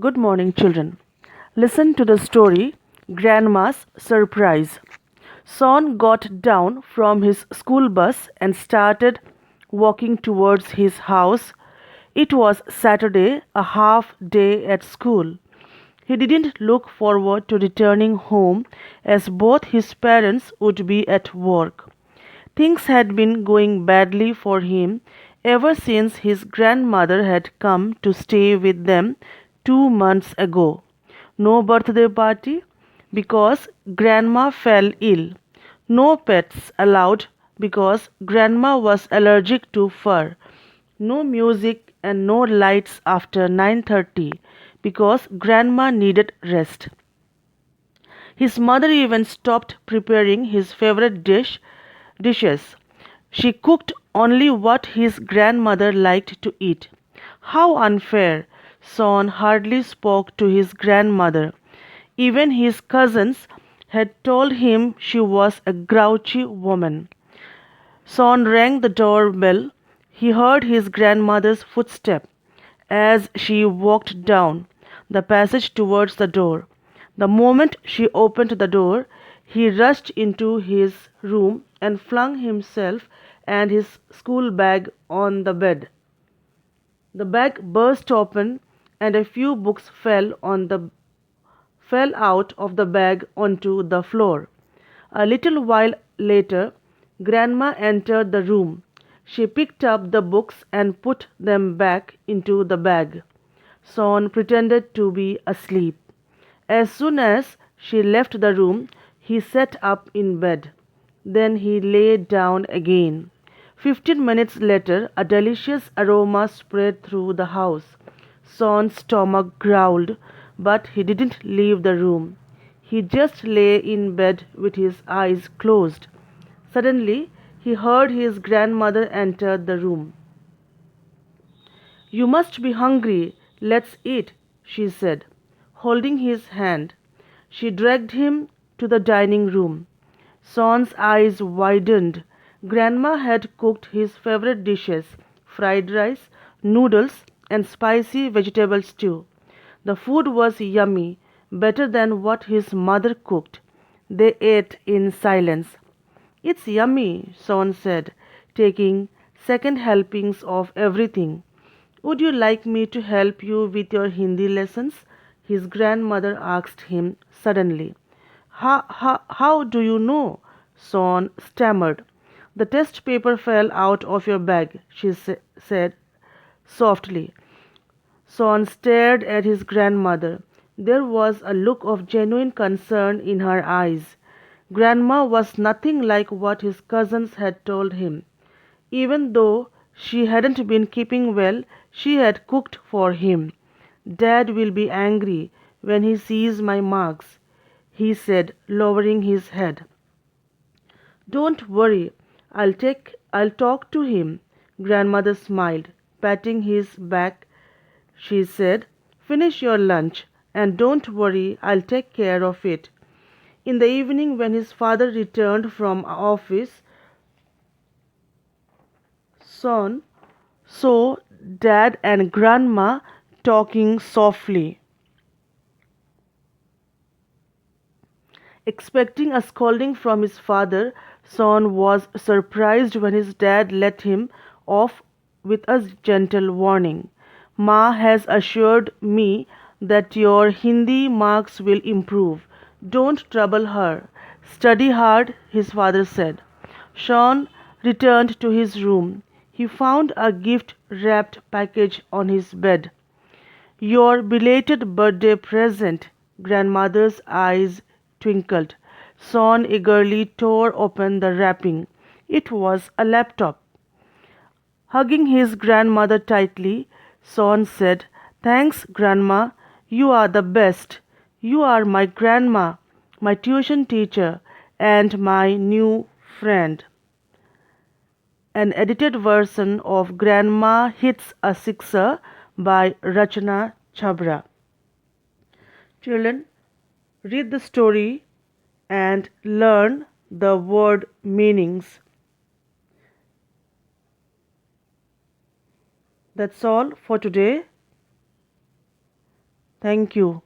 Good morning, children. Listen to the story Grandma's Surprise. Son got down from his school bus and started walking towards his house. It was Saturday, a half day at school. He didn't look forward to returning home as both his parents would be at work. Things had been going badly for him ever since his grandmother had come to stay with them 2 months ago. No birthday party because grandma fell ill. No pets allowed because grandma was allergic to fur. No music and no lights after 9:30 because grandma needed rest. His mother even stopped preparing his favorite dishes. She cooked only what his grandmother liked to eat. How unfair! Son hardly spoke to his grandmother. Even his cousins had told him she was a grouchy woman. Son rang the doorbell. He heard his grandmother's footstep as she walked down the passage towards the door. The moment she opened the door, he rushed into his room and flung himself and his school bag on the bed. The bag burst open and a few books fell out of the bag onto the floor. A little while later, Grandma entered the room. She picked up the books and put them back into the bag. Son pretended to be asleep. As soon as she left the room, he sat up in bed. Then he lay down again. 15 minutes later, a delicious aroma spread through the house. Son's stomach growled, but he didn't leave the room. He just lay in bed with his eyes closed. Suddenly, he heard his grandmother enter the room. "You must be hungry. Let's eat," she said, holding his hand. She dragged him to the dining room. Son's eyes widened. Grandma had cooked his favorite dishes: fried rice, noodles, and spicy vegetable stew. The food was yummy, better than what his mother cooked. They ate in silence. "It's yummy," Son said, taking second helpings of everything. "Would you like me to help you with your Hindi lessons?" his grandmother asked him suddenly. How do you know?" Son stammered. "The test paper fell out of your bag," she said softly. Son stared at his grandmother. There was a look of genuine concern in her eyes. Grandma was nothing like what his cousins had told him. Even though she hadn't been keeping well, she had cooked for him. "Dad will be angry when he sees my marks," he said, lowering his head. "Don't worry, I'll talk to him." Grandmother smiled, patting his back. She said, "Finish your lunch, and don't worry, I'll take care of it." In the evening, when his father returned from office, Son saw Dad and Grandma talking softly. Expecting a scolding from his father, Son was surprised when his dad let him off with a gentle warning. "Ma has assured me that your Hindi marks will improve. Don't trouble her. Study hard," his father said. Sean returned to his room. He found a gift wrapped package on his bed. "Your belated birthday present." Grandmother's eyes twinkled. Son eagerly tore open the wrapping. It was a laptop. Hugging his grandmother tightly, Son said, "Thanks, Grandma. You are the best. You are my grandma, my tuition teacher, and my new friend." An edited version of Grandma Hits a Sixer by Rachana Chabra. Children, read the story and learn the word meanings. That's all for today. Thank you.